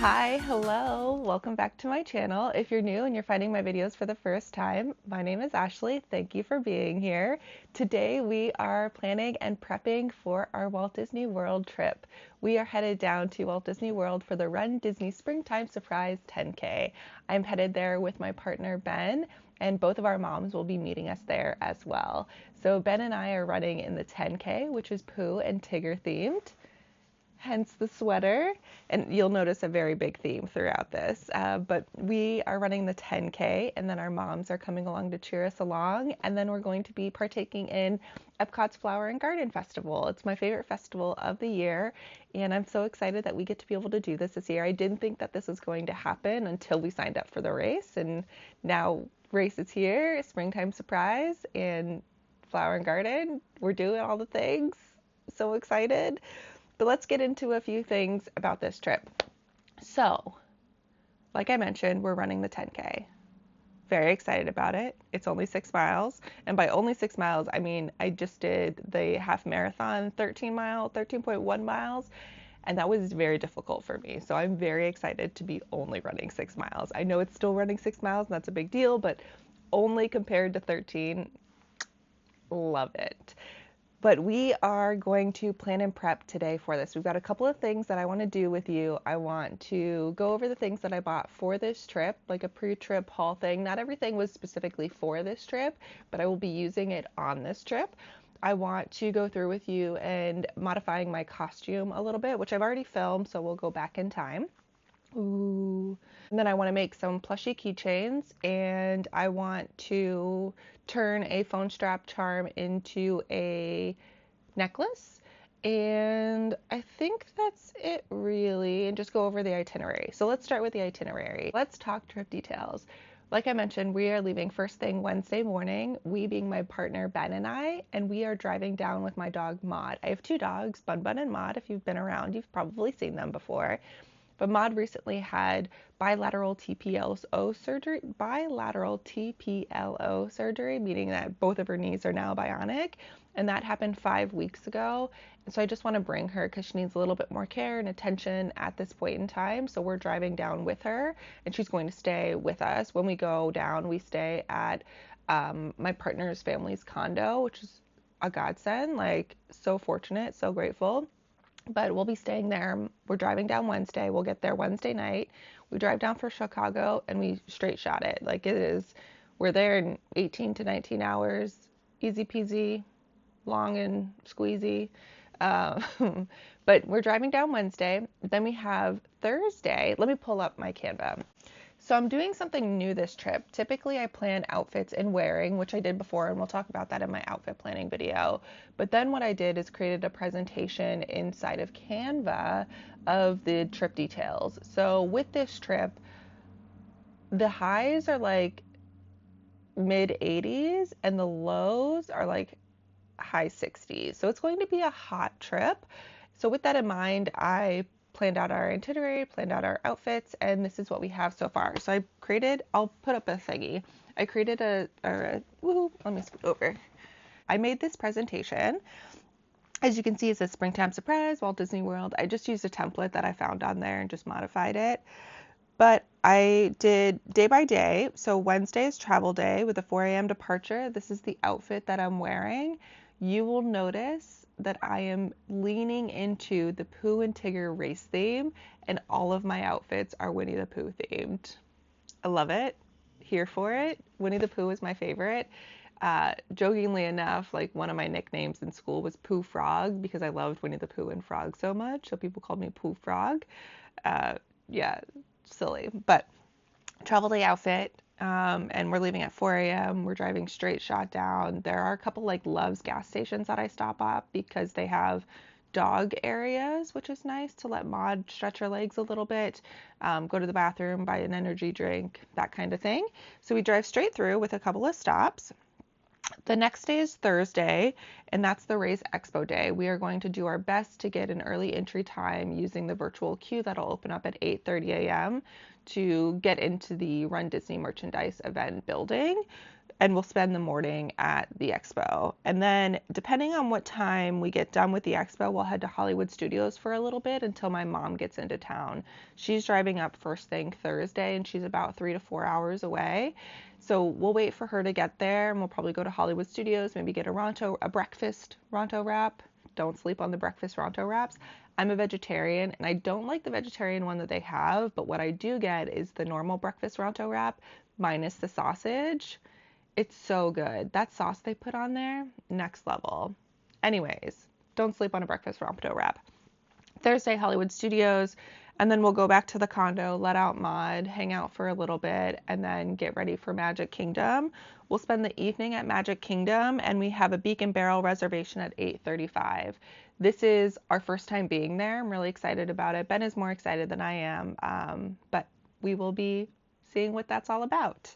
Hi, hello, welcome back to my channel. If you're new and you're finding my videos for the first time, my name is Ashley. Thank you for being here. Today we are planning and prepping for our Walt Disney World trip. We are headed down to Walt Disney World for the Run Disney Springtime Surprise 10K. I'm headed there with my partner Ben, and both of our moms will be meeting us there as well. So Ben and I are running in the 10K, which is Pooh and Tigger themed, hence the sweater. And you'll notice a very big theme throughout this. But we are running the 10K, and then our moms are coming along to cheer us along. And then we're going to be partaking in Epcot's Flower and Garden Festival. It's my favorite festival of the year, and I'm so excited that we get to be able to do this year. I didn't think that this was going to happen until we signed up for the race, and now race is here, springtime surprise, and Flower and Garden. We're doing all the things. So excited. But let's get into a few things about this trip. So, like I mentioned, we're running the 10K. Very excited about it. It's only 6 miles. And by only 6 miles, I mean I just did the half marathon 13.1 miles, and that was very difficult for me. So I'm very excited to be only running 6 miles. I know it's still running 6 miles, and that's a big deal, but only compared to 13, love it. But we are going to plan and prep today for this. We've got a couple of things that I want to do with you. I want to go over the things that I bought for this trip, like a pre-trip haul thing. Not everything was specifically for this trip, but I will be using it on this trip. I want to go through with you and modifying my costume a little bit, which I've already filmed, so we'll go back in time. Ooh. And then I want to make some plushy keychains, and I want to turn a phone strap charm into a necklace. And I think that's it really, and just go over the itinerary. So let's start with the itinerary. Let's talk trip details. Like I mentioned, we are leaving first thing Wednesday morning, we being my partner Ben and I, and we are driving down with my dog Maud. I have two dogs, Bun Bun and Maud. If you've been around, you've probably seen them before. But Maud recently had bilateral TPLO surgery, meaning that both of her knees are now bionic, and that happened 5 weeks ago. And so I just want to bring her because she needs a little bit more care and attention at this point in time. So we're driving down with her, and she's going to stay with us. When we go down, we stay at my partner's family's condo, which is a godsend. Like, so fortunate, so grateful. But we'll be staying there. We're driving down Wednesday. We'll get there Wednesday night. We drive down for Chicago, and we straight shot it. Like, it is, we're there in 18 to 19 hours. Easy peasy, long and squeezy. Uh, but we're driving down Wednesday. Then we have Thursday. Let me pull up my Canva. So I'm doing something new this trip. Typically I plan outfits and wearing, which I did before, and we'll talk about that in my outfit planning video. But then what I did is created a presentation inside of Canva of the trip details. So with this trip, the highs are like mid 80s and the lows are like high 60s. So it's going to be a hot trip. So with that in mind, I planned out our itinerary, planned out our outfits, and this is what we have so far. So I'll put up a thingy. I created woohoo, let me scoot over. I made this presentation. As you can see, it says Springtime Surprise, Walt Disney World. I just used a template that I found on there and just modified it. But I did day by day. So Wednesday is travel day with a 4 a.m. departure. This is the outfit that I'm wearing. You will notice that I am leaning into the Pooh and Tigger race theme, and all of my outfits are Winnie the Pooh themed. I love it. Here for it. Winnie the Pooh is my favorite. Jokingly enough, like one of my nicknames in school was Pooh Frog because I loved Winnie the Pooh and Frog so much, so people called me Pooh Frog. Yeah, silly, but travel day outfit. And we're leaving at 4 a.m. We're driving straight shot down. There are a couple like Love's gas stations that I stop at because they have dog areas, which is nice to let Maud stretch her legs a little bit, go to the bathroom, buy an energy drink, that kind of thing. So we drive straight through with a couple of stops. The next day is Thursday, and that's the Race Expo day. We are going to do our best to get an early entry time using the virtual queue that'll open up at 8:30 a.m. to get into the Run Disney merchandise event building. and we'll spend the morning at the expo. And then depending on what time we get done with the expo, we'll head to Hollywood Studios for a little bit until my mom gets into town. She's driving up first thing Thursday, and she's about 3 to 4 hours away. So we'll wait for her to get there, and we'll probably go to Hollywood Studios, maybe get a breakfast Ronto wrap. Don't sleep on the breakfast Ronto wraps. I'm a vegetarian, and I don't like the vegetarian one that they have, but what I do get is the normal breakfast Ronto wrap minus the sausage. It's so good. That sauce they put on there, next level. Anyways, don't sleep on a breakfast Ronto wrap. Thursday, Hollywood Studios, and then we'll go back to the condo, let out Maud, hang out for a little bit, and then get ready for Magic Kingdom. We'll spend the evening at Magic Kingdom, and we have a Beacon Barrel reservation at 8:35. This is our first time being there. I'm really excited about it. Ben is more excited than I am, but we will be seeing what that's all about.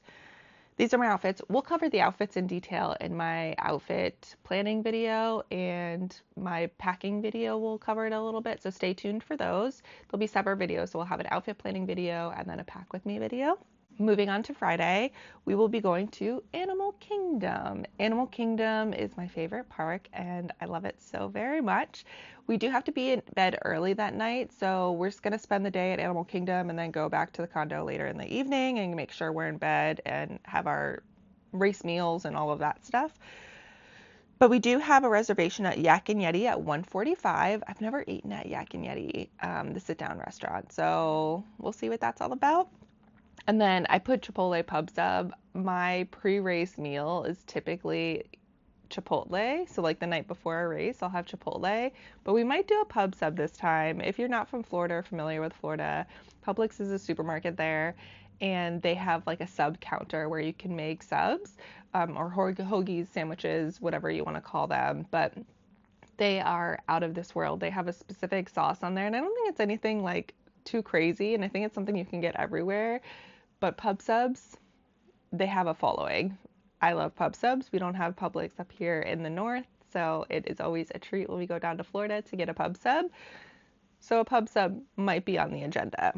These are my outfits. We'll cover the outfits in detail in my outfit planning video, and my packing video will cover it a little bit, so stay tuned for those. There'll be separate videos, so we'll have an outfit planning video and then a pack with me video. Moving on to Friday, we will be going to Animal Kingdom. Animal Kingdom is my favorite park, and I love it so very much. We do have to be in bed early that night, so we're just going to spend the day at Animal Kingdom and then go back to the condo later in the evening and make sure we're in bed and have our race meals and all of that stuff. But we do have a reservation at Yak and Yeti at 1:45. I've never eaten at Yak and Yeti, the sit-down restaurant, so we'll see what that's all about. And then I put Chipotle pub sub. My pre-race meal is typically Chipotle. So like the night before a race, I'll have Chipotle. But we might do a pub sub this time. If you're not from Florida or familiar with Florida, Publix is a supermarket there. And they have like a sub counter where you can make subs or hoagies, sandwiches, whatever you want to call them. But they are out of this world. They have a specific sauce on there. And I don't think it's anything like too crazy. And I think it's something you can get everywhere. But pub subs, they have a following. I love pub subs. We don't have Publix up here in the north, so it is always a treat when we go down to Florida to get a pub sub. So a pub sub might be on the agenda.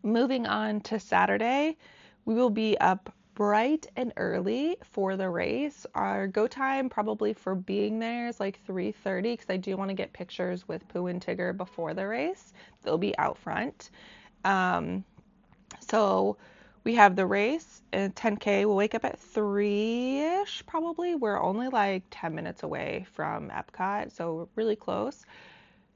Moving on to Saturday, we will be up bright and early for the race. Our go time probably for being there is like 3:30 because I do want to get pictures with Pooh and Tigger before the race. They'll be out front. So we have the race and 10K. We'll wake up at 3-ish probably. We're only like 10 minutes away from Epcot, so we're really close.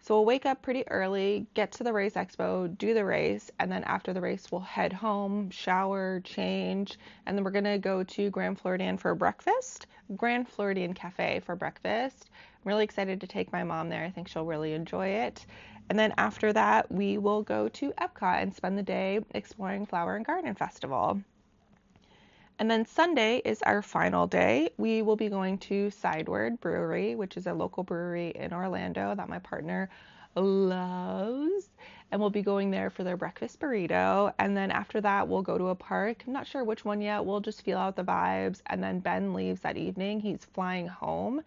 So we'll wake up pretty early, get to the race expo, do the race, and then after the race we'll head home, shower, change, and then we're gonna go to Grand Floridian for breakfast, Grand Floridian Cafe for breakfast. I'm really excited to take my mom there. I think she'll really enjoy it. And then after that, we will go to Epcot and spend the day exploring Flower and Garden Festival. And then Sunday is our final day. We will be going to Sideward Brewery, which is a local brewery in Orlando that my partner loves. And we'll be going there for their breakfast burrito. And then after that, we'll go to a park. I'm not sure which one yet. We'll just feel out the vibes. And then Ben leaves that evening. He's flying home.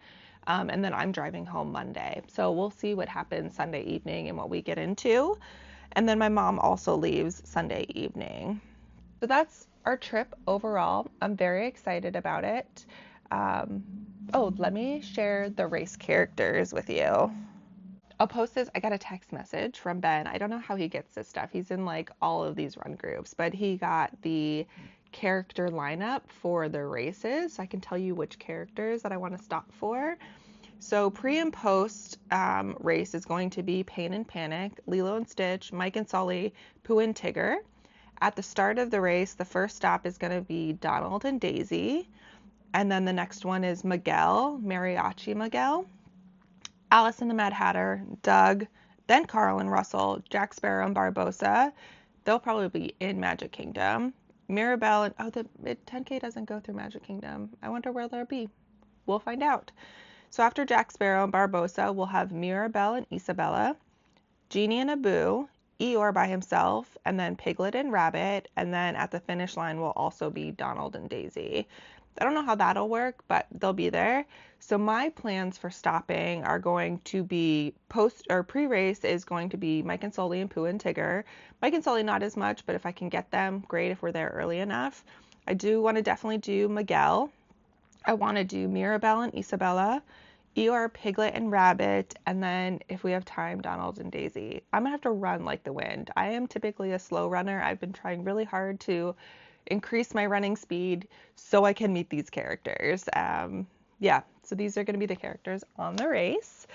And then I'm driving home Monday. So we'll see what happens Sunday evening and what we get into. And then my mom also leaves Sunday evening. So that's our trip overall. I'm very excited about it. Let me share the race characters with you. I'll post this. I got a text message from Ben. I don't know how he gets this stuff. He's in like all of these run groups, but he got the character lineup for the races. So I can tell you which characters that I want to stop for. So pre and post race is going to be Pain and Panic, Lilo and Stitch, Mike and Sully, Pooh and Tigger. At the start of the race, the first stop is going to be Donald and Daisy. And then the next one is Miguel, Mariachi Miguel, Alice and the Mad Hatter, Doug, then Carl and Russell, Jack Sparrow and Barbossa. They'll probably be in Magic Kingdom. Mirabelle and, the 10K doesn't go through Magic Kingdom. I wonder where they'll be. We'll find out. So after Jack Sparrow and Barbossa, we'll have Mirabelle and Isabella, Genie and Abu, Eeyore by himself, and then Piglet and Rabbit, and then at the finish line will also be Donald and Daisy. I don't know how that'll work, but they'll be there. So my plans for stopping are going to be pre-race is going to be Mike and Sully and Pooh and Tigger. Mike and Sully not as much, but if I can get them, great if we're there early enough. I do want to definitely do Miguel. I want to do Mirabelle and Isabella, Eeyore, Piglet, and Rabbit, and then if we have time, Donald and Daisy. I'm gonna have to run like the wind. I am typically a slow runner. I've been trying really hard to increase my running speed so I can meet these characters. Yeah, so these are gonna be the characters on the race.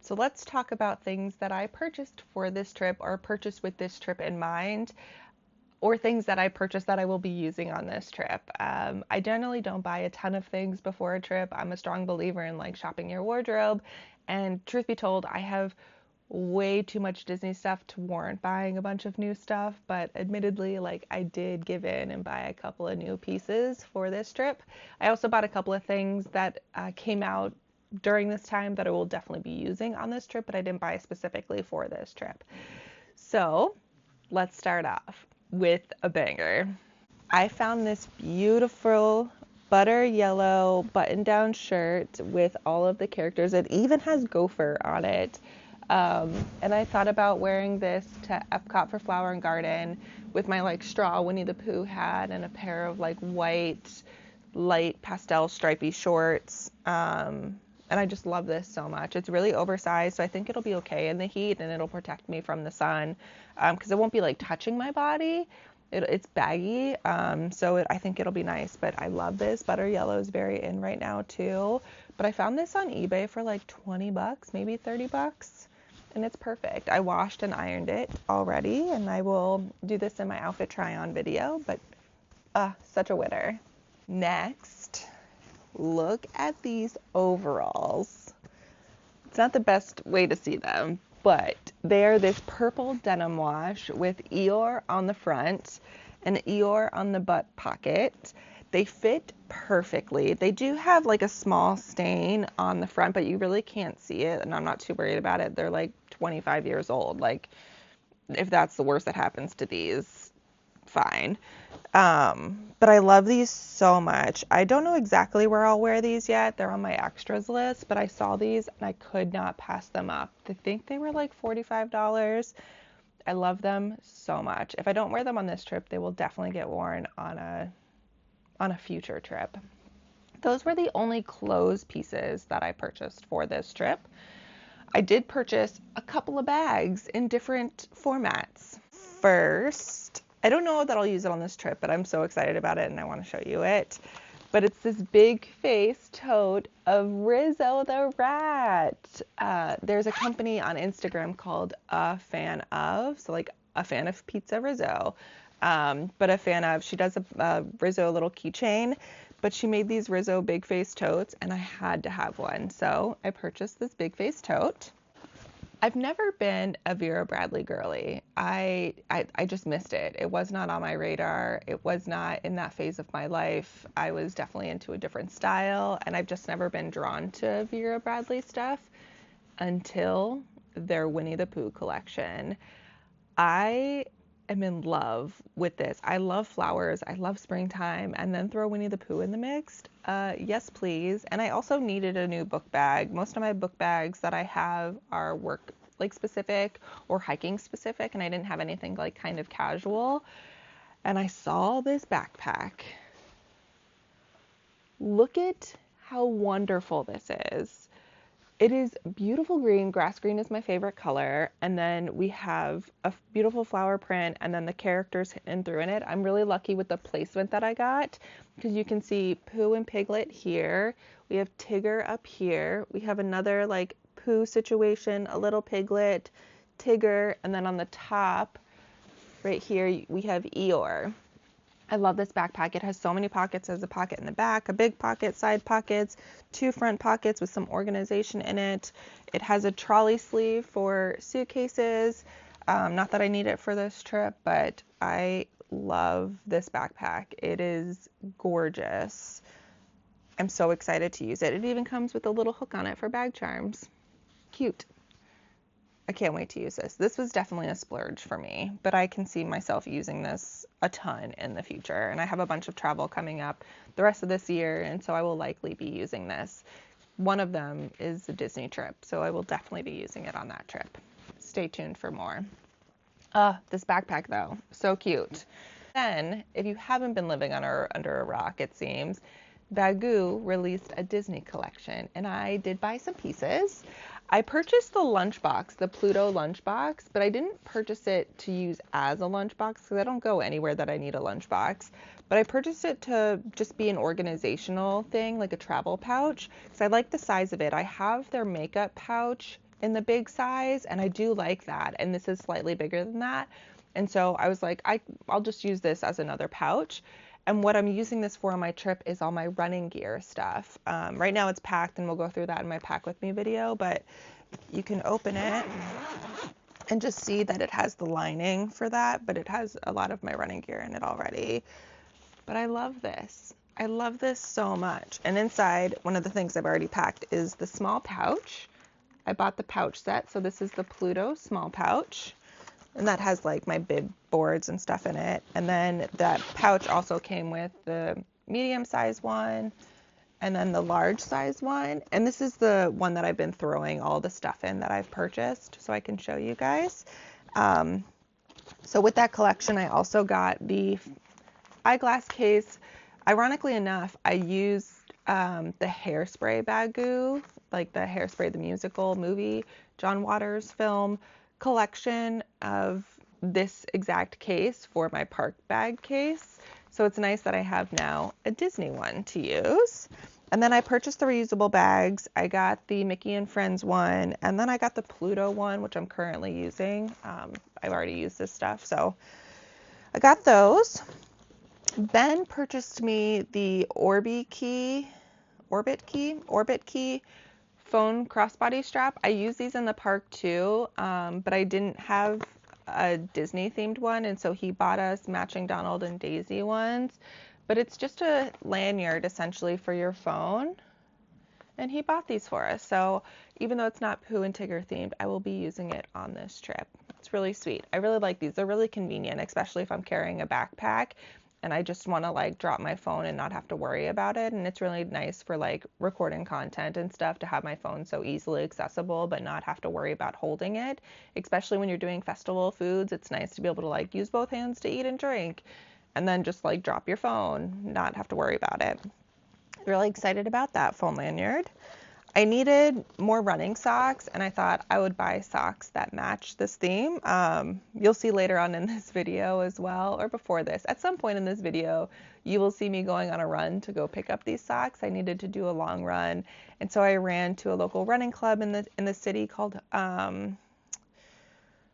So let's talk about things that I purchased for this trip or purchased with this trip in mind, or things that I purchased that I will be using on this trip. I generally don't buy a ton of things before a trip. I'm a strong believer in like shopping your wardrobe. And truth be told, I have way too much Disney stuff to warrant buying a bunch of new stuff. But admittedly, like I did give in and buy a couple of new pieces for this trip. I also bought a couple of things that came out during this time that I will definitely be using on this trip, but I didn't buy specifically for this trip. So let's start off with a banger. I found this beautiful butter yellow button down shirt with all of the characters. It even has Gopher on it. And I thought about wearing this to Epcot for Flower and Garden with my like straw Winnie the Pooh hat and a pair of like white, light pastel stripy shorts. And I just love this so much. It's really oversized, so I think it'll be okay in the heat and it'll protect me from the sun because it won't be like touching my body. It's baggy, so I think it'll be nice. But I love this. Butter yellow is very in right now too. But I found this on eBay for like 20 bucks, maybe 30 bucks. And it's perfect. I washed and ironed it already, and I will do this in my outfit try-on video. But such a winner. Next, look at these overalls. It's not the best way to see them, but they are this purple denim wash with Eeyore on the front and Eeyore on the butt pocket. They fit perfectly. They do have like a small stain on the front, but you really can't see it, and I'm not too worried about it. They're like 25 years old. Like, if that's the worst that happens to these, fine. But I love these so much. I don't know exactly where I'll wear these yet. They're on my extras list, but I saw these and I could not pass them up. I think they were like $45. I love them so much. If I don't wear them on this trip, they will definitely get worn on a future trip. Those were the only clothes pieces that I purchased for this trip. I did purchase a couple of bags in different formats. First, I don't know that I'll use it on this trip, but I'm so excited about it and I want to show you it. But it's this big face tote of Rizzo the Rat. There's a company on Instagram called A Fan Of, so like a fan of Pizza Rizzo. But a fan of, she does a Rizzo little keychain, but she made these Rizzo big face totes and I had to have one. So I purchased this big face tote. I've never been a Vera Bradley girly. I just missed it. It was not on my radar. It was not in that phase of my life. I was definitely into a different style, and I've just never been drawn to Vera Bradley stuff until their Winnie the Pooh collection. I am in love with this. I love flowers. I love springtime, and then throw Winnie the Pooh in the mix. Yes, please. And I also needed a new book bag. Most of my book bags that I have are work like specific or hiking specific, and I didn't have anything like kind of casual. And I saw this backpack. Look at how wonderful this is. It is beautiful green. Grass green is my favorite color. And then we have a beautiful flower print and then the characters hidden through in it. I'm really lucky with the placement that I got because you can see Pooh and Piglet here. We have Tigger up here. We have another like Pooh situation, a little Piglet, Tigger, and then on the top right here we have Eeyore. I love this backpack. It has so many pockets. There's a pocket in the back, a big pocket, side pockets, two front pockets with some organization in it. It has a trolley sleeve for suitcases. Not that I need it for this trip, but I love this backpack. It is gorgeous. I'm so excited to use it. It even comes with a little hook on it for bag charms. Cute. I can't wait to use this. This was definitely a splurge for me, but I can see myself using this a ton in the future. And I have a bunch of travel coming up the rest of this year, and so I will likely be using this. One of them is a Disney trip, so I will definitely be using it on that trip. Stay tuned for more. This backpack though, so cute. then, if you haven't been living under a rock, it seems, Bagoo released a Disney collection, and I did buy some pieces. I purchased the lunchbox, the Pluto lunchbox, but I didn't purchase it to use as a lunchbox because I don't go anywhere that I need a lunchbox. But I purchased it to just be an organizational thing, like a travel pouch, because I like the size of it. I have their makeup pouch in the big size, and I do like that, and this is slightly bigger than that. And so I was like, I'll just use this as another pouch. And what I'm using this for on my trip is all my running gear stuff. Right now it's packed, and we'll go through that in my pack with me video, but you can open it and just see that it has the lining for that, but it has a lot of my running gear in it already. But I love this. I love this so much. And inside, one of the things I've already packed is the small pouch. I bought the pouch set, so this is the Pluto small pouch. And that has like my bib boards and stuff in it. And then that pouch also came with the medium size one and then the large size one. And this is the one that I've been throwing all the stuff in that I've purchased, so I can show you guys. So with that collection, I also got the eyeglass case. Ironically enough, I used the Hairspray Bagoo, like the Hairspray the musical movie, John Waters film collection of this exact case for my park bag case. So it's nice that I have now a Disney one to use. And then I purchased the reusable bags. I got the Mickey and Friends one, and then I got the Pluto one, which I'm currently using. I've already used this stuff, so I got those. Ben purchased me the Orbit Key phone crossbody strap. I use these in the park too, but I didn't have a Disney themed one, and so he bought us matching Donald and Daisy ones. But it's just a lanyard essentially for your phone, and he bought these for us. So even though it's not Pooh and Tigger themed, I will be using it on this trip. It's really sweet. I really like these. They're really convenient, especially if I'm carrying a backpack and I just want to like drop my phone and not have to worry about it. And it's really nice for like recording content and stuff to have my phone so easily accessible but not have to worry about holding it. Especially when you're doing festival foods, it's nice to be able to like use both hands to eat and drink and then just like drop your phone, not have to worry about it. Really excited about that phone lanyard. I needed more running socks, and I thought I would buy socks that match this theme. You'll see later on in this video as well, or before this. At some point in this video, you will see me going on a run to go pick up these socks. I needed to do a long run, and so I ran to a local running club in the city called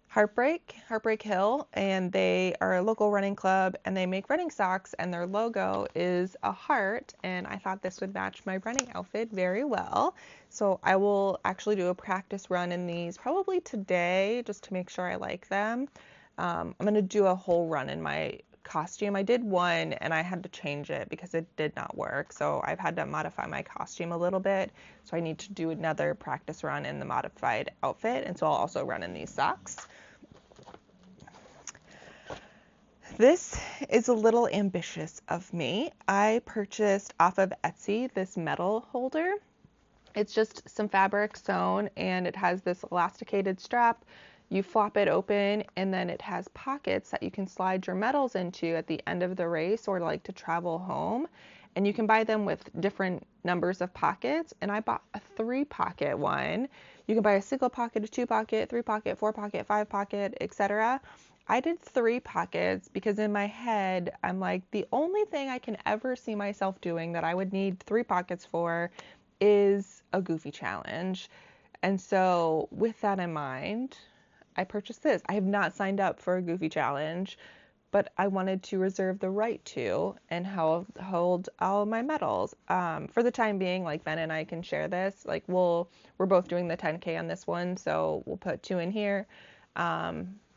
Heartbreak Hill, and they are a local running club, and they make running socks, and their logo is a heart, and I thought this would match my running outfit very well. So I will actually do a practice run in these probably today just to make sure I like them. I'm going to do a whole run in my costume. I did one and I had to change it because it did not work, so I've had to modify my costume a little bit, so I need to do another practice run in the modified outfit, and so I'll also run in these socks. This is a little ambitious of me. I purchased off of Etsy this medal holder. It's just some fabric sewn, and it has this elasticated strap. You flop it open, and then it has pockets that you can slide your medals into at the end of the race or like to travel home. And you can buy them with different numbers of pockets, and I bought a 3-pocket one. You can buy a single pocket, a 2-pocket, 3-pocket, 4-pocket, 5-pocket, etc. I did 3 pockets because in my head, I'm like, the only thing I can ever see myself doing that I would need 3 pockets for is a Goofy challenge. And so with that in mind, I purchased this. I have not signed up for a Goofy challenge, but I wanted to reserve the right to and hold all my medals. For the time being, like Ben and I can share this. Like we're both doing the 10K on this one, so we'll put 2 in here.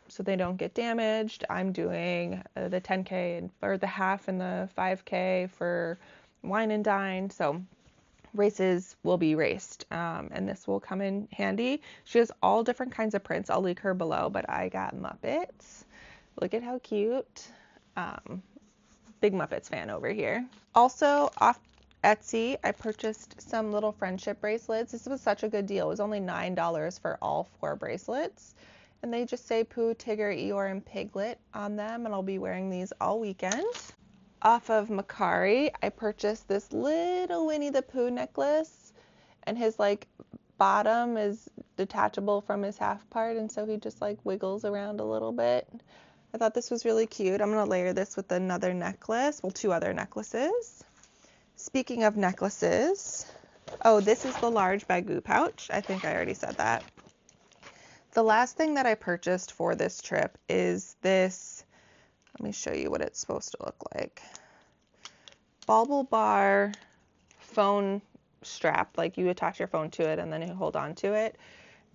So they don't get damaged. I'm doing the 10K or the half and the 5K for Wine and Dine. So races will be raced, and this will come in handy. She has all different kinds of prints. I'll link her below, but I got Muppets. Look at how cute. Big Muppets fan over here. Also off Etsy, I purchased some little friendship bracelets. This was such a good deal. It was only $9 for all 4 bracelets. And they just say Pooh, Tigger, Eeyore, and Piglet on them, and I'll be wearing these all weekend. Off of Macari, I purchased this little Winnie the Pooh necklace, and his like bottom is detachable from his half part, and so he just like wiggles around a little bit. I thought this was really cute. I'm gonna layer this with another necklace, well, two other necklaces. Speaking of necklaces, oh, this is the large Bagoo pouch. I think I already said that. The last thing that I purchased for this trip is this, let me show you what it's supposed to look like. Bauble bar phone strap, like you attach your phone to it and then you hold on to it.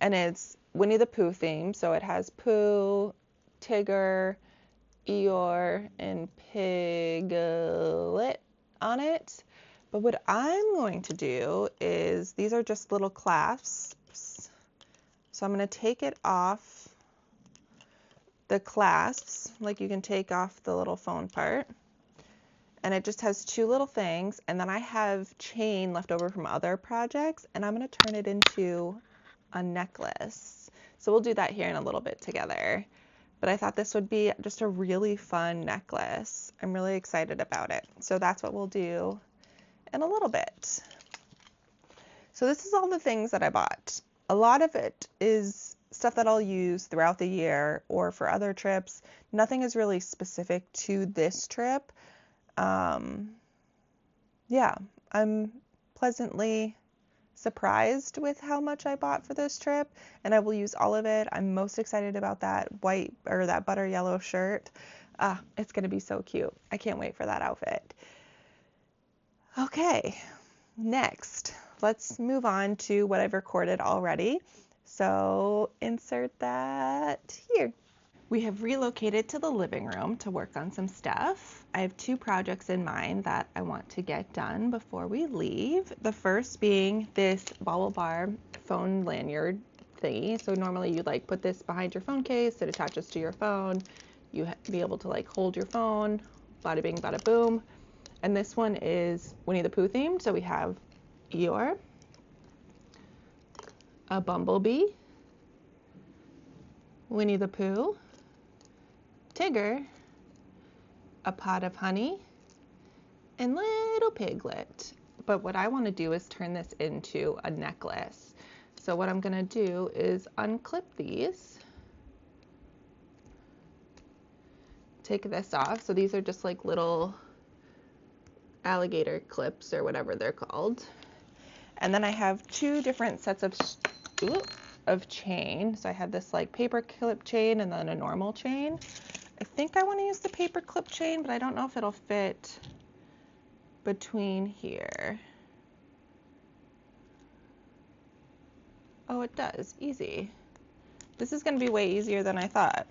And it's Winnie the Pooh theme, so it has Pooh, Tigger, Eeyore, and Piglet on it. But what I'm going to do is, these are just little clasps. So I'm going to take it off the clasps, like you can take off the little phone part. And it just has two little things. And then I have chain left over from other projects, and I'm going to turn it into a necklace. So we'll do that here in a little bit together. But I thought this would be just a really fun necklace. I'm really excited about it. So that's what we'll do in a little bit. So this is all the things that I bought. A lot of it is stuff that I'll use throughout the year or for other trips. Nothing is really specific to this trip. Yeah, I'm pleasantly surprised with how much I bought for this trip, and I will use all of it. I'm most excited about that white or that butter yellow shirt. It's gonna be so cute. I can't wait for that outfit. Okay, next, let's move on to what I've recorded already. So insert that here. We have relocated to the living room to work on some stuff. I have two projects in mind that I want to get done before we leave. The first being this Bauble bar phone lanyard thingy. So normally you like put this behind your phone case, it attaches to your phone. You be able to like hold your phone, bada bing, bada boom. And this one is Winnie the Pooh themed. So we have Eeyore, a bumblebee, Winnie the Pooh, Tigger, a pot of honey, and little Piglet. But what I want to do is turn this into a necklace. So what I'm going to do is unclip these, take this off. So these are just like little alligator clips or whatever they're called. And then I have two different sets of chain. So I have this like paper clip chain and then a normal chain. I think I want to use the paper clip chain, but I don't know if it'll fit between here. Oh, it does. Easy. This is going to be way easier than I thought.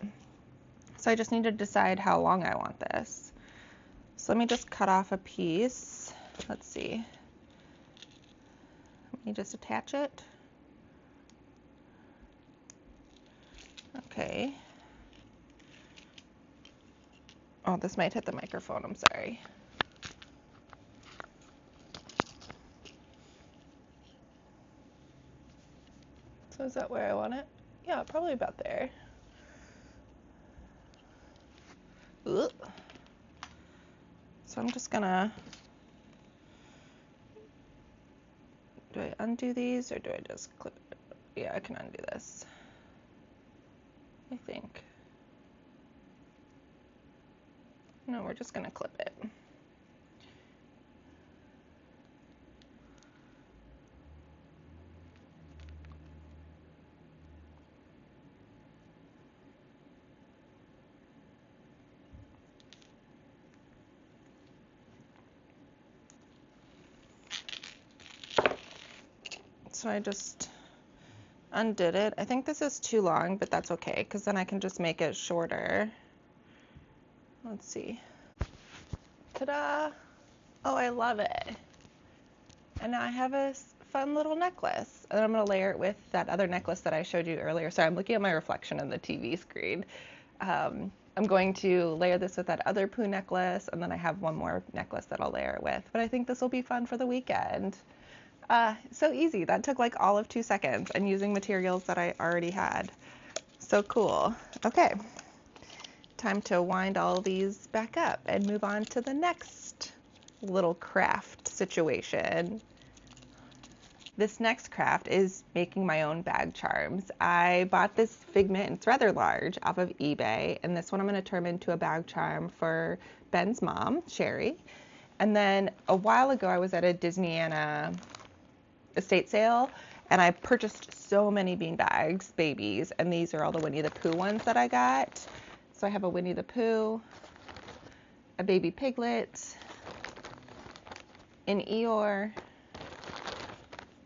So I just need to decide how long I want this. So let me just cut off a piece. Let's see. Let me just attach it. Okay. Oh, this might hit the microphone. I'm sorry. So is that where I want it? Yeah, probably about there. Ugh. So I'm just gonna, do I undo these or do I just clip it? Yeah, I can undo this, I think. No, we're just gonna clip it. So I just undid it. I think this is too long, but that's okay, because then I can just make it shorter. Let's see. Ta-da! Oh, I love it. And now I have a fun little necklace. And I'm going to layer it with that other necklace that I showed you earlier. Sorry, I'm looking at my reflection in the TV screen. I'm going to layer this with that other Pooh necklace, and then I have one more necklace that I'll layer it with. But I think this will be fun for the weekend. So easy. That took like all of 2 seconds and using materials that I already had. So cool. Okay, time to wind all these back up and move on to the next little craft situation. This next craft is making my own bag charms. I bought this figment, and it's rather large, off of eBay, and this one I'm going to turn into a bag charm for Ben's mom, Sherry. And then a while ago I was at a Disneyana estate sale, and I purchased so many bean bags, babies, and these are all the Winnie the Pooh ones that I got. So I have a Winnie the Pooh, a baby piglet, an Eeyore,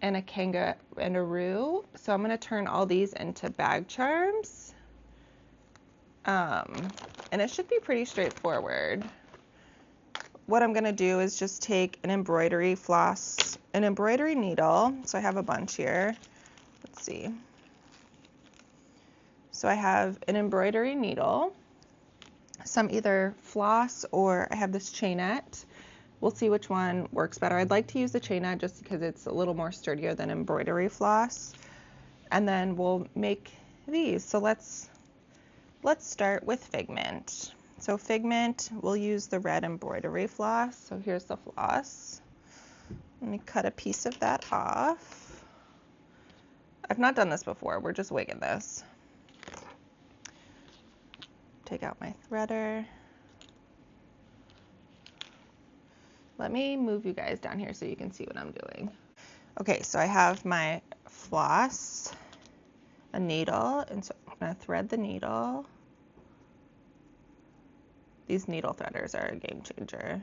and a kangaroo. So I'm going to turn all these into bag charms. And it should be pretty straightforward. What I'm going to do is just take an embroidery floss, an embroidery needle. So I have a bunch here. Let's see. So I have an embroidery needle, some either floss, or I have this chainette. We'll see which one works better. I'd like to use the chainette just because it's a little more sturdier than embroidery floss. And then we'll make these. So let's start with Figment. So Figment, we'll use the red embroidery floss. So here's the floss. Let me cut a piece of that off. I've not done this before. We're just wigging this. Take out my threader. Let me move you guys down here so you can see what I'm doing. Okay, so I have my floss, a needle, and so I'm going to thread the needle. These needle threaders are a game changer.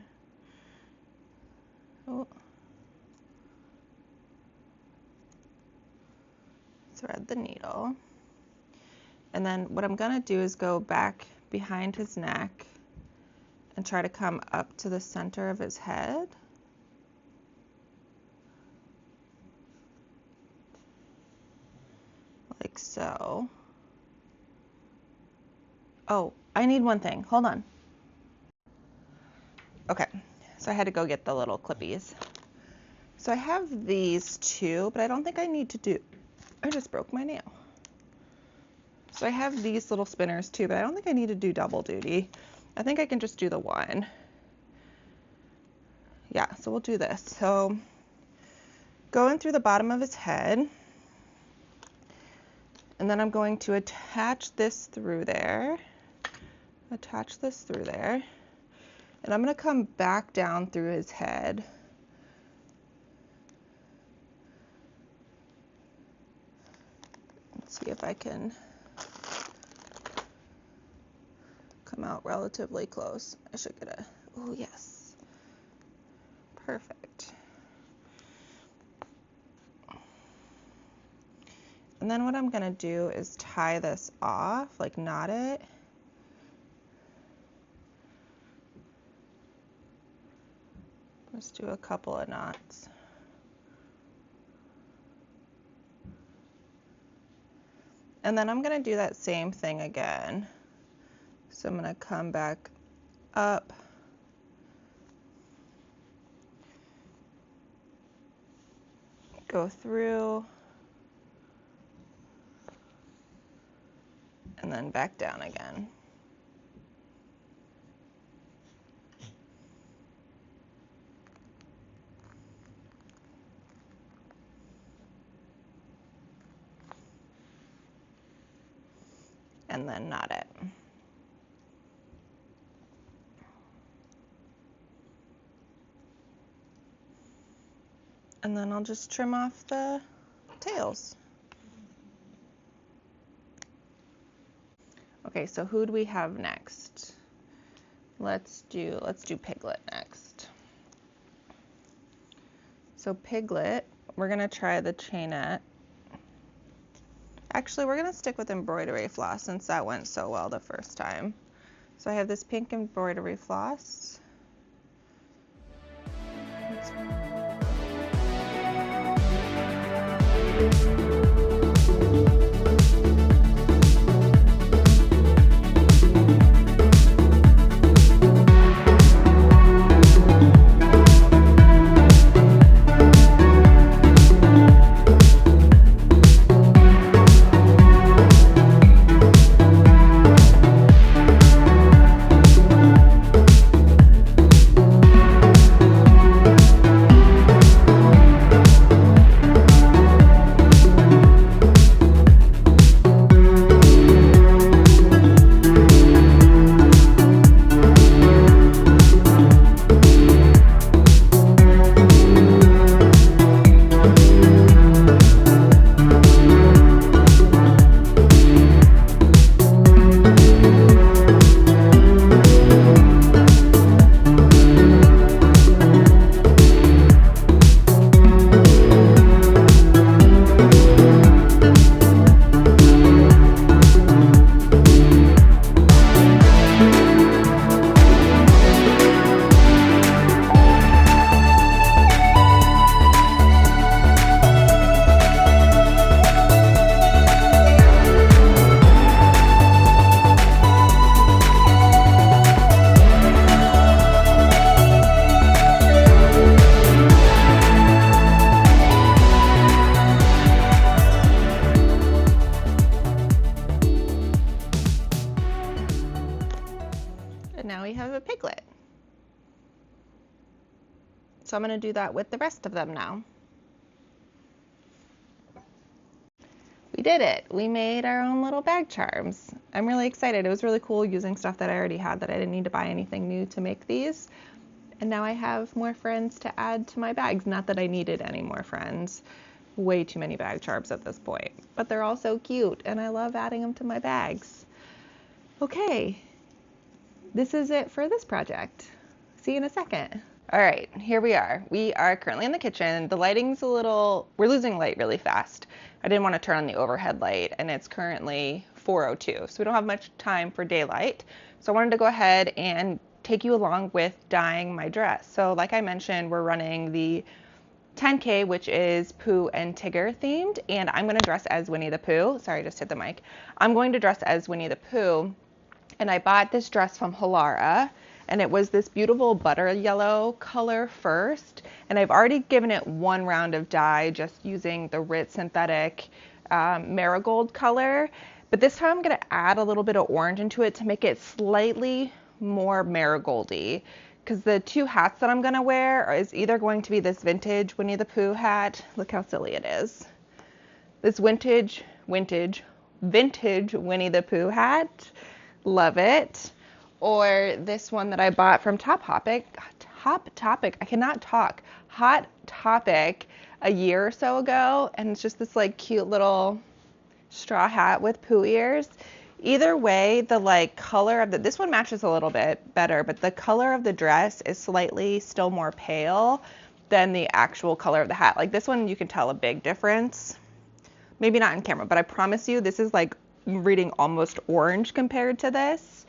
Oh. Thread the needle. And then what I'm going to do is go back behind his neck and try to come up to the center of his head. Like so. Oh, I need one thing. Hold on. Okay, so I had to go get the little clippies. So I have these two, but I don't think I need to do, I just broke my nail. So I have these little spinners too, but I don't think I need to do double duty. I think I can just do the one. Yeah, so we'll do this. So going through the bottom of his head, and then I'm going to attach this through there, and I'm going to come back down through his head. Let's see if I can come out relatively close. I should get a, oh yes, perfect. And then what I'm gonna do is tie this off, like knot it. Let's do a couple of knots. And then I'm gonna do that same thing again. So I'm gonna come back up, go through, and then back down again. And then knot it. And then I'll just trim off the tails. Okay, so who do we have next? Let's do Piglet next. So Piglet, we're gonna try the chainette. Actually, we're gonna stick with embroidery floss since that went so well the first time. So I have this pink embroidery floss. and now we have a piglet. So I'm going to do that with the rest of them now. We did it. We made our own little bag charms. I'm really excited. It was really cool using stuff that I already had, that I didn't need to buy anything new to make these. And now I have more friends to add to my bags. Not that I needed any more friends. Way too many bag charms at this point. But they're all so cute, and I love adding them to my bags. Okay, this is it for this project. See you in a second. All right, here we are. We are currently in the kitchen. The lighting's we're losing light really fast. I didn't want to turn on the overhead light, and it's currently 4:02, so we don't have much time for daylight. So I wanted to go ahead and take you along with dyeing my dress. So like I mentioned, we're running the 10K, which is Pooh and Tigger themed, and I'm going to dress as Winnie the Pooh. Sorry, I just hit the mic. I'm going to dress as Winnie the Pooh, and I bought this dress from Halara, and it was this beautiful butter yellow color first, and I've already given it one round of dye just using the Ritz synthetic marigold color, but this time I'm going to add a little bit of orange into it to make it slightly more marigoldy, because the two hats that I'm going to wear is either going to be this vintage Winnie the Pooh hat. Look how silly it is. This vintage Winnie the Pooh hat. Love it. Or this one that I bought from Hot Topic a year or so ago, and it's just this like cute little straw hat with Pooh ears. Either way, the like color of this one matches a little bit better, but the color of the dress is slightly still more pale than the actual color of the hat. Like this one, you can tell a big difference. Maybe not in camera, but I promise you this is like reading almost orange compared to this,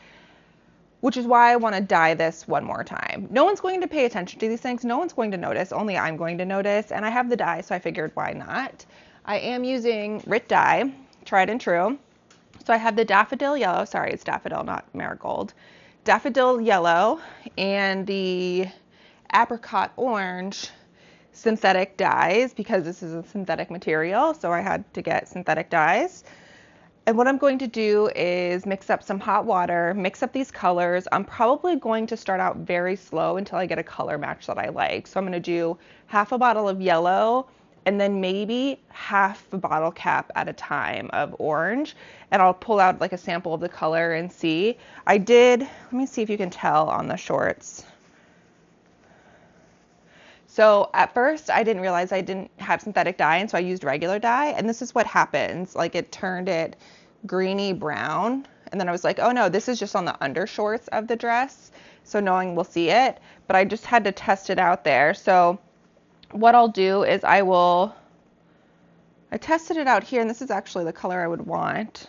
which is why I want to dye this one more time. No one's going to pay attention to these things. No one's going to notice. Only I'm going to notice. And I have the dye, so I figured why not. I am using RIT dye, tried and true. So I have the daffodil yellow. Sorry, it's daffodil, not marigold. Daffodil yellow and the apricot orange synthetic dyes, because this is a synthetic material, so I had to get synthetic dyes. And what I'm going to do is mix up some hot water, mix up these colors. I'm probably going to start out very slow until I get a color match that I like. So I'm going to do half a bottle of yellow and then maybe half a bottle cap at a time of orange. And I'll pull out like a sample of the color and see. Let me see if you can tell on the shorts. So at first I didn't realize I didn't have synthetic dye, and so I used regular dye, and this is what happens. Like it turned it greeny brown, and then I was like, oh no, this is just on the undershorts of the dress, so no one will see it, but I just had to test it out there. So what I'll do is I tested it out here, and this is actually the color I would want.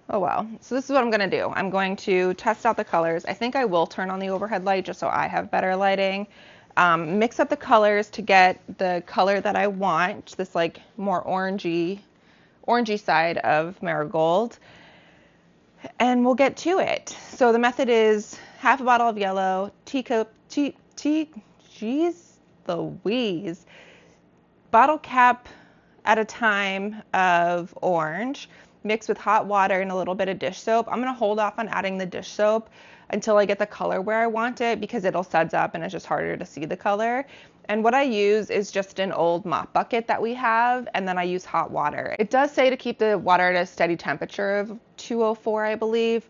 Oh well, so this is what I'm going to do. I'm going to test out the colors. I think I will turn on the overhead light just so I have better lighting. Mix up the colors to get the color that I want, this like more orangey side of marigold, and we'll get to it. So the method is half a bottle of yellow, bottle cap at a time of orange, mixed with hot water and a little bit of dish soap. I'm going to hold off on adding the dish soap until I get the color where I want it, because it'll suds up and it's just harder to see the color. And what I use is just an old mop bucket that we have, and then I use hot water. It does say to keep the water at a steady temperature of 204, I believe,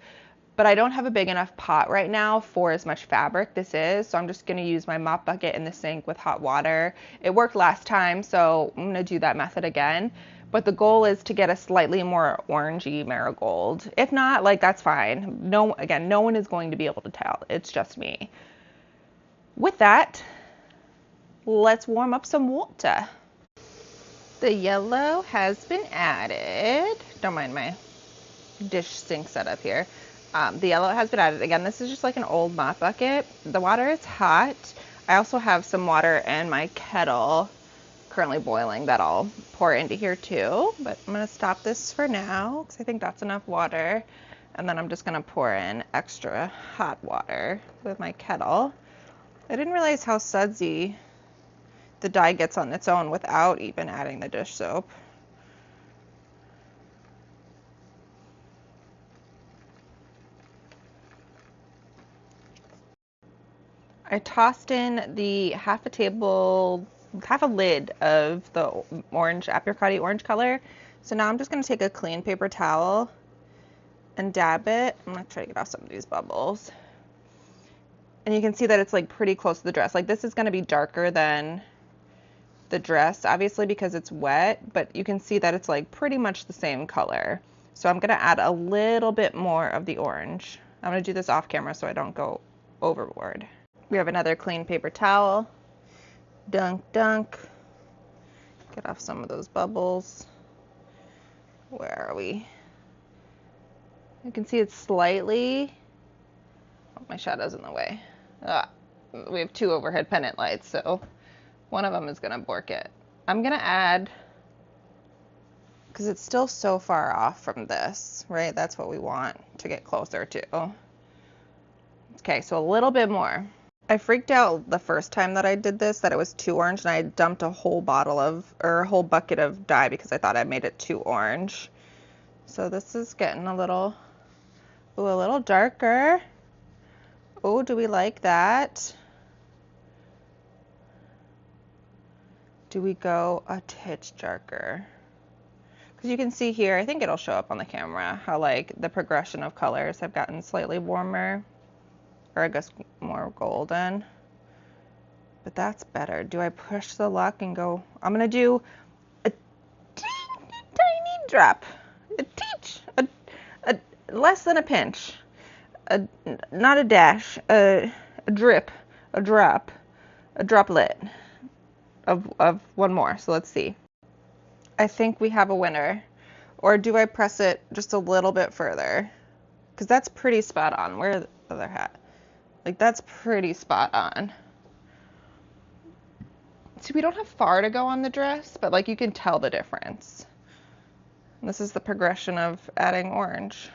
but I don't have a big enough pot right now for as much fabric this is, so I'm just going to use my mop bucket in the sink with hot water. It worked last time, so I'm going to do that method again. But the goal is to get a slightly more orangey marigold. If not, like that's fine. No one is going to be able to tell. It's just me. With that, let's warm up some water. The yellow has been added. Don't mind my dish sink setup here. The yellow has been added. Again, this is just like an old mop bucket. The water is hot. I also have some water in my kettle currently boiling that I'll pour into here too, but I'm going to stop this for now because I think that's enough water, and then I'm just going to pour in extra hot water with my kettle. I didn't realize how sudsy the dye gets on its own without even adding the dish soap. I tossed in the half a lid of the orange, apricot orange color. So now I'm just gonna take a clean paper towel and dab it. I'm gonna try to get off some of these bubbles. And you can see that it's like pretty close to the dress. Like this is gonna be darker than the dress, obviously, because it's wet, but you can see that it's like pretty much the same color. So I'm gonna add a little bit more of the orange. I'm gonna do this off camera so I don't go overboard. We have another clean paper towel. Dunk, dunk. Get off some of those bubbles. Where are we? You can see it's slightly, oh, my shadow's in the way. We have two overhead pendant lights, so one of them is gonna bork it. I'm gonna add, because it's still so far off from this, right? That's what we want to get closer to. Okay, so a little bit more. I freaked out the first time that I did this, that it was too orange, and I dumped a whole bucket of dye because I thought I made it too orange. So this is getting a little darker. Oh, do we like that? Do we go a titch darker? Because you can see here, I think it'll show up on the camera, how like the progression of colors have gotten slightly warmer, or I guess more golden. But that's better. Do I push the luck and go? I'm gonna do a tiny drop, a teach, a less than a pinch, not a dash, a drip, a drop, a droplet of one more. So let's see. I think we have a winner. Or do I press it just a little bit further? Because that's pretty spot on. Where's the other hat? Like that's pretty spot on. See, we don't have far to go on the dress, but like you can tell the difference. And this is the progression of adding orange.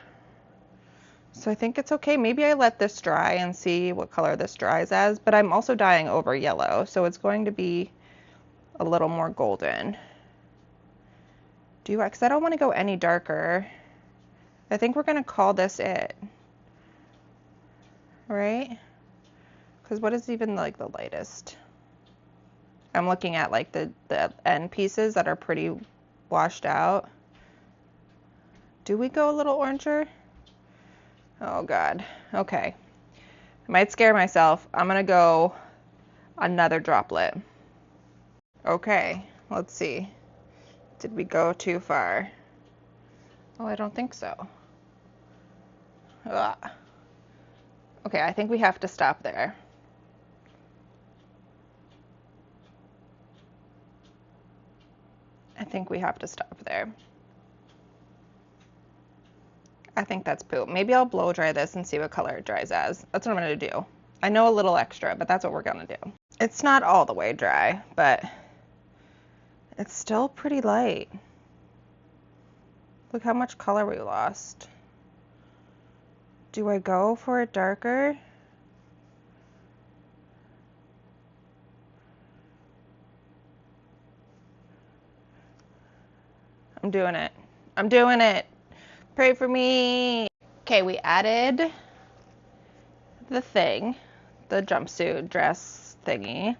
So I think it's okay. Maybe I let this dry and see what color this dries as, but I'm also dyeing over yellow, so it's going to be a little more golden. Because I don't want to go any darker. I think we're going to call this it. Right? Because what is even like the lightest? I'm looking at like the end pieces that are pretty washed out. Do we go a little oranger? Oh God. Okay. I might scare myself. I'm gonna go another droplet. Okay, let's see. Did we go too far? Oh, I don't think so. Ugh. Okay, I think we have to stop there. I think we have to stop there. I think that's Pooh. Maybe I'll blow dry this and see what color it dries as. That's what I'm gonna do. I know a little extra, but that's what we're gonna do. It's not all the way dry, but it's still pretty light. Look how much color we lost. Do I go for it darker? I'm doing it. I'm doing it. Pray for me. Okay, we added the thing, the jumpsuit dress thingy.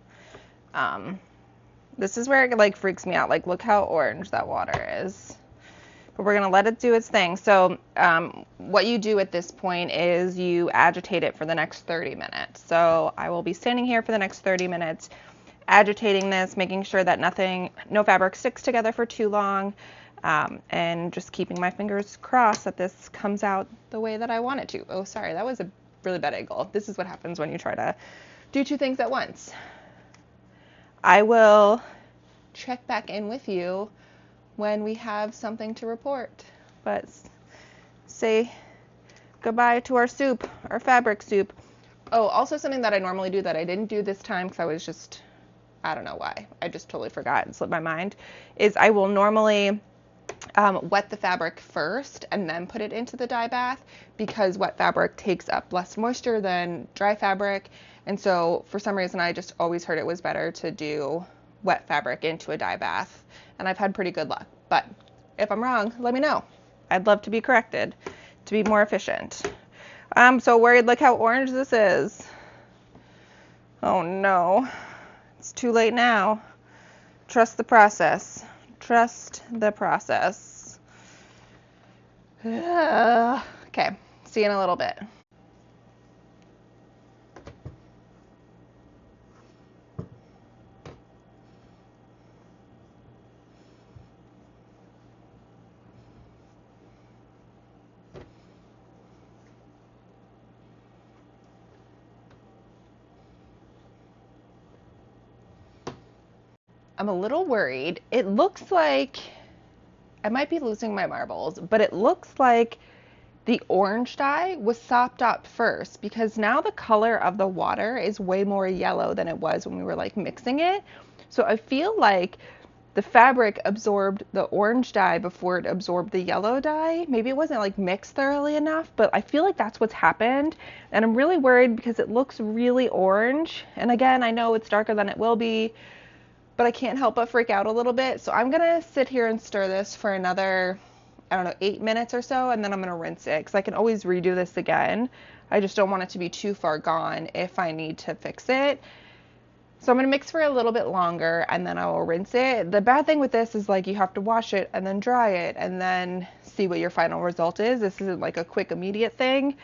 This is where it like freaks me out. Like, look how orange that water is. But we're gonna let it do its thing. So what you do at this point is you agitate it for the next 30 minutes. So I will be standing here for the next 30 minutes, agitating this, making sure that no fabric sticks together for too long, and just keeping my fingers crossed that this comes out the way that I want it to. Oh, sorry, that was a really bad angle. This is what happens when you try to do two things at once. I will check back in with you when we have something to report. But say goodbye to our soup, our fabric soup. Oh, also something that I normally do that I didn't do this time because I was just, I don't know why. I just totally forgot and slipped my mind, is I will normally wet the fabric first and then put it into the dye bath because wet fabric takes up less moisture than dry fabric. And so for some reason, I just always heard it was better to do wet fabric into a dye bath. And I've had pretty good luck. But if I'm wrong, let me know. I'd love to be corrected to be more efficient. I'm so worried. Look how orange this is. Oh no, it's too late now. Trust the process. Trust the process. Okay, see you in a little bit. I'm a little worried. It looks like I might be losing my marbles, but it looks like the orange dye was sopped up first, because now the color of the water is way more yellow than it was when we were like mixing it. So I feel like the fabric absorbed the orange dye before it absorbed the yellow dye. Maybe it wasn't like mixed thoroughly enough, but I feel like that's what's happened. And I'm really worried because it looks really orange. And again, I know it's darker than it will be, but I can't help but freak out a little bit. So I'm gonna sit here and stir this for another, I don't know, 8 minutes or so, and then I'm gonna rinse it, because I can always redo this again. I just don't want it to be too far gone if I need to fix it. So I'm gonna mix for a little bit longer, and then I will rinse it. The bad thing with this is like you have to wash it and then dry it and then see what your final result is. This isn't like a quick immediate thing.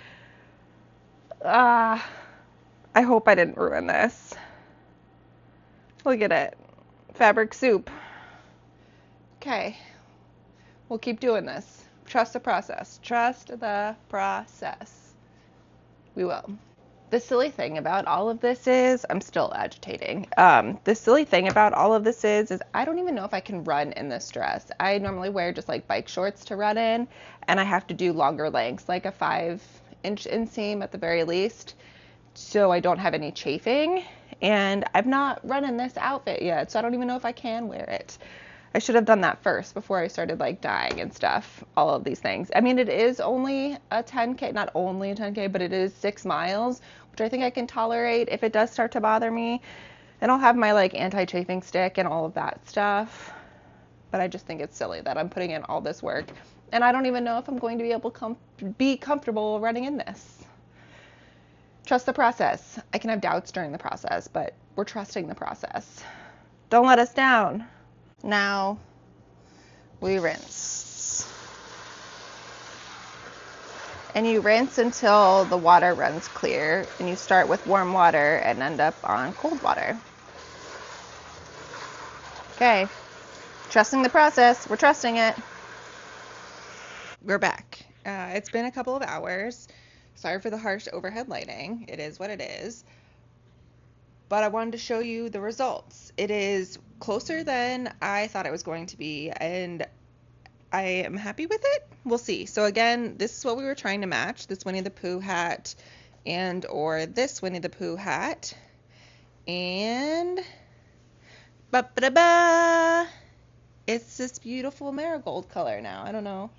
I hope I didn't ruin this. Look at it. Fabric soup. Okay, we'll keep doing this. Trust the process. Trust the process. We will. The silly thing about all of this is, I'm still agitating. The silly thing about all of this is I don't even know if I can run in this dress. I normally wear just like bike shorts to run in, and I have to do longer lengths, like a 5-inch inseam at the very least, so I don't have any chafing. And I've not run in this outfit yet, so I don't even know if I can wear it. I should have done that first before I started like dyeing and stuff, all of these things. I mean, it is only a 10K, not only a 10K, but it is 6 miles, which I think I can tolerate if it does start to bother me. And I'll have my like anti-chafing stick and all of that stuff. But I just think it's silly that I'm putting in all this work, and I don't even know if I'm going to be able to be comfortable running in this. Trust the process. I can have doubts during the process, but we're trusting the process. Don't let us down. Now we rinse. And you rinse until the water runs clear, and you start with warm water and end up on cold water. Okay, trusting the process. We're trusting it. We're back. It's been a couple of hours. Sorry for the harsh overhead lighting. It is what it is. But I wanted to show you the results. It is closer than I thought it was going to be, and I am happy with it. We'll see. So again, this is what we were trying to match, this Winnie the Pooh hat and or this Winnie the Pooh hat. And ba-ba-da-ba! It's this beautiful marigold color now. I don't know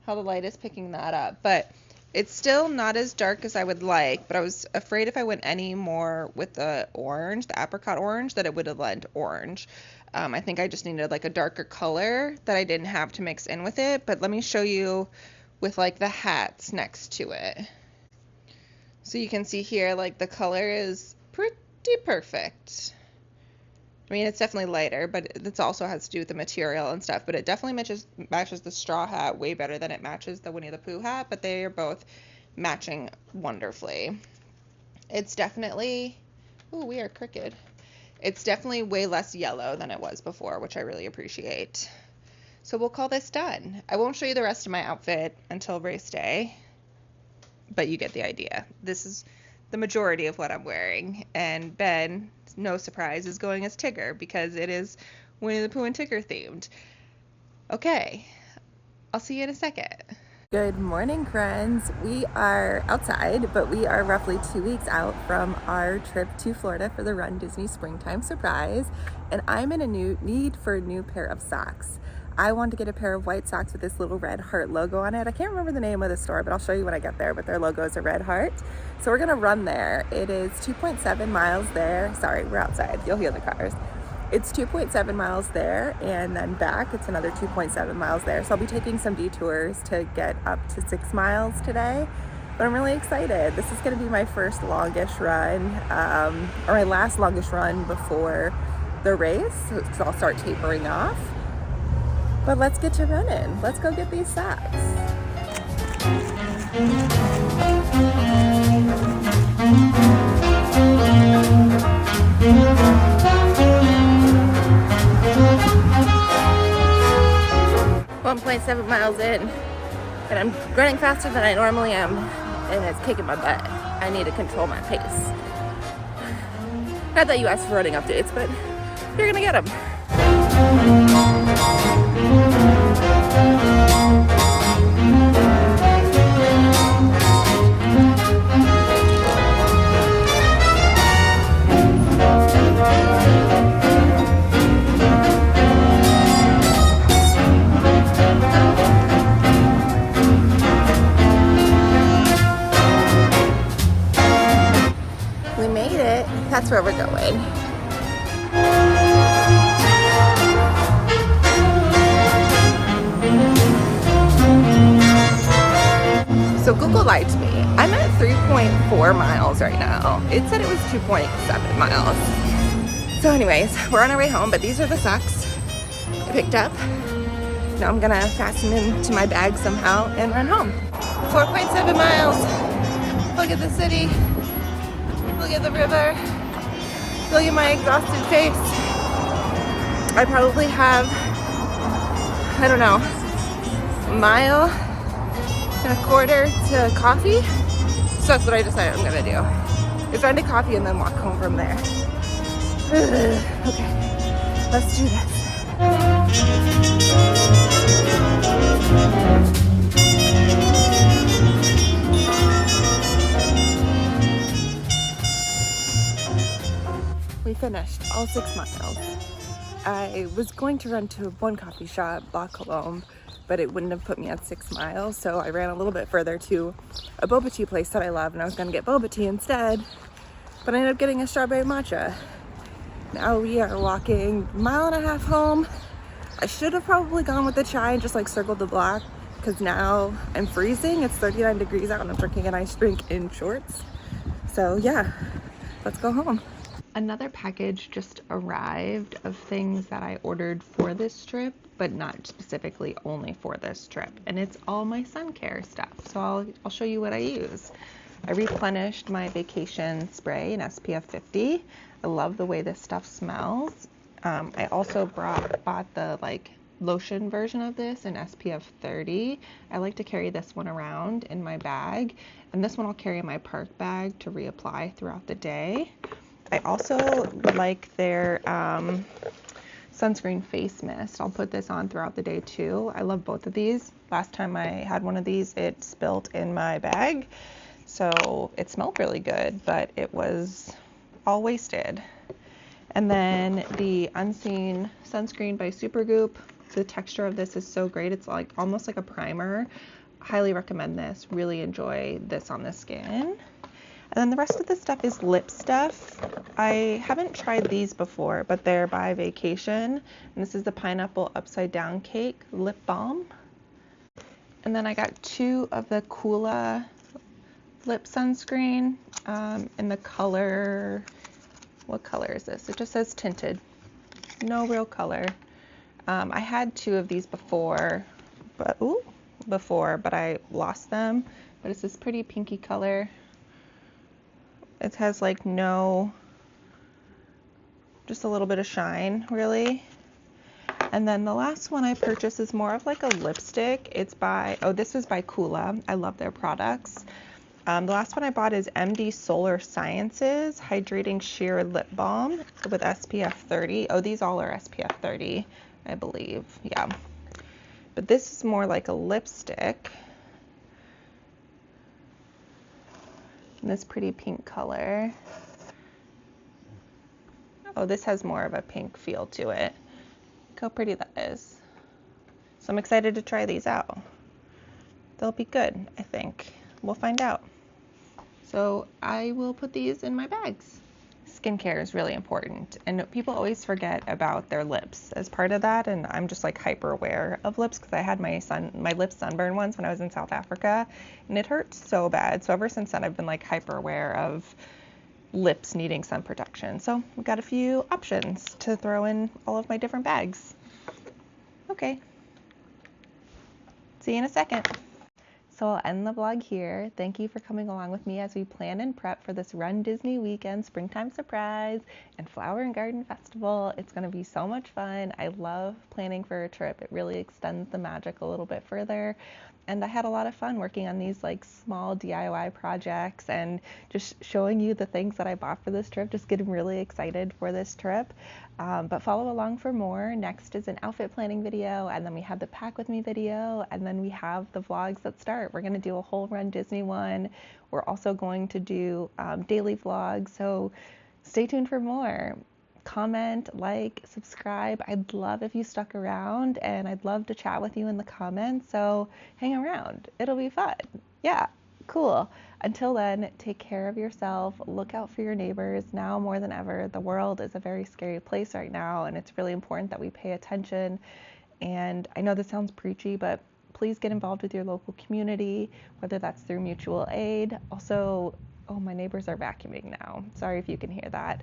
how the light is picking that up, but it's still not as dark as I would like, but I was afraid if I went any more with the orange, the apricot orange, that it would have lent orange. I think I just needed like a darker color that I didn't have to mix in with it, but let me show you with like the hats next to it. So you can see here, like the color is pretty perfect. I mean, it's definitely lighter, but it also has to do with the material and stuff. But it definitely matches the straw hat way better than it matches the Winnie the Pooh hat. But they are both matching wonderfully. It's definitely, ooh, we are crooked. It's definitely way less yellow than it was before, which I really appreciate. So we'll call this done. I won't show you the rest of my outfit until race day, but you get the idea. This is the majority of what I'm wearing, and Ben, no surprise, is going as Tigger because it is Winnie the Pooh and Tigger themed. Okay, I'll see you in a second. Good morning, friends. We are outside, but we are roughly 2 weeks out from our trip to Florida for the Run Disney Springtime Surprise, and I'm in a need for a new pair of socks. I want to get a pair of white socks with this little red heart logo on it. I can't remember the name of the store, but I'll show you when I get there, but their logo is a red heart. So we're gonna run there. It is 2.7 miles there. Sorry, we're outside. You'll hear the cars. It's 2.7 miles there, and then back it's another 2.7 miles there. So I'll be taking some detours to get up to 6 miles today. But I'm really excited. This is going to be my first longish run, or my last longest run before the race, so I'll start tapering off. But let's get to running. Let's go get these sacks. 1.7 miles in, and I'm running faster than I normally am, and it's kicking my butt. I need to control my pace. Not that you asked for running updates, but you're gonna get them. We made it. That's where we're going. So Google lied to me. I'm at 3.4 miles right now. It said it was 2.7 miles. So anyways, we're on our way home, but these are the socks I picked up. Now I'm gonna fasten them to my bag somehow and run home. 4.7 miles. Look at the city. Look at the river. Look at my exhausted face. I probably have, I don't know, a mile and a quarter to coffee. So that's what I decided I'm gonna do. Is run to coffee and then walk home from there. Okay, let's do this. We finished all 6 miles. I was going to run to one coffee shop, La Colombe, but it wouldn't have put me at 6 miles, so I ran a little bit further to a boba tea place that I love, and I was gonna get boba tea instead, but I ended up getting a strawberry matcha. Now we are walking 1.5 miles home. I should have probably gone with the chai and just like circled the block, because now I'm freezing. It's 39 degrees out and I'm drinking an ice drink in shorts. So yeah, let's go home. Another package just arrived of things that I ordered for this trip, but not specifically only for this trip. And it's all my sun care stuff. So I'll show you what I use. I replenished my vacation spray in SPF 50. I love the way this stuff smells. I also bought the like lotion version of this in SPF 30. I like to carry this one around in my bag. And this one I'll carry in my park bag to reapply throughout the day. I also like their sunscreen face mist. I'll put this on throughout the day too. I love both of these. Last time I had one of these, it spilled in my bag. So it smelled really good, but it was all wasted. And then the Unseen Sunscreen by Supergoop. The texture of this is so great. It's like almost like a primer. Highly recommend this. Really enjoy this on the skin. And then the rest of the stuff is lip stuff. I haven't tried these before, but they're by Vacation. And this is the Pineapple Upside Down Cake Lip Balm. And then I got 2 of the Coola lip sunscreen in the color, what color is this? It just says tinted. No real color. I had 2 of these before, but I lost them. But it's this pretty pinky color. It has like just a little bit of shine, really. And then the last one I purchased is more of like a lipstick. This was by Coola. I love their products. The last one I bought is MD Solar Sciences Hydrating Sheer Lip Balm with SPF 30. Oh, these all are SPF 30, I believe. Yeah. But this is more like a lipstick. And this pretty pink color. Oh, this has more of a pink feel to it. Look how pretty that is. So I'm excited to try these out. They'll be good, I think. We'll find out. So I will put these in my bags. skincare is really important, and people always forget about their lips as part of that. And I'm just like hyper aware of lips because I had my lips sunburned once when I was in South Africa, and it hurt so bad. So ever since then, I've been like hyper aware of lips needing sun protection. So we got a few options to throw in all of my different bags. Okay, see you in a second. So I'll end the vlog here. Thank you for coming along with me as we plan and prep for this Run Disney weekend springtime surprise and Flower and Garden Festival. It's going to be so much fun. I love planning for a trip. It really extends the magic a little bit further. And I had a lot of fun working on these like small DIY projects and just showing you the things that I bought for this trip, just getting really excited for this trip. But follow along for more. Next is an outfit planning video, and then we have the pack with me video, and then we have the vlogs that start. We're going to do a whole Run Disney one. We're also going to do daily vlogs, so stay tuned for more. Comment, like, subscribe. I'd love if you stuck around, and I'd love to chat with you in the comments, so hang around. It'll be fun. Yeah, cool. Until then, take care of yourself. Look out for your neighbors. Now more than ever, the world is a very scary place right now, and it's really important that we pay attention. And I know this sounds preachy, but please get involved with your local community, whether that's through mutual aid. Also, oh, my neighbors are vacuuming now. Sorry if you can hear that.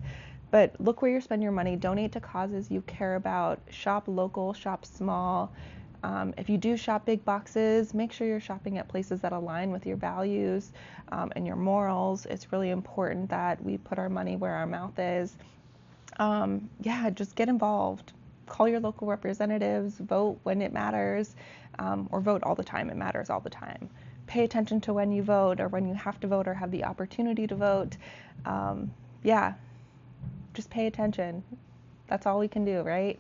But look where you spend your money. Donate to causes you care about. Shop local, shop small. If you do shop big boxes, make sure you're shopping at places that align with your values and your morals. It's really important that we put our money where our mouth is. Yeah, just get involved. Call your local representatives, vote when it matters, or vote all the time. It matters all the time. Pay attention to when you vote or when you have to vote or have the opportunity to vote. Yeah, just pay attention. That's all we can do, right?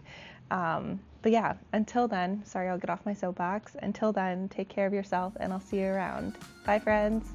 But yeah, until then, sorry, I'll get off my soapbox. Until then, take care of yourself, and I'll see you around. Bye, friends.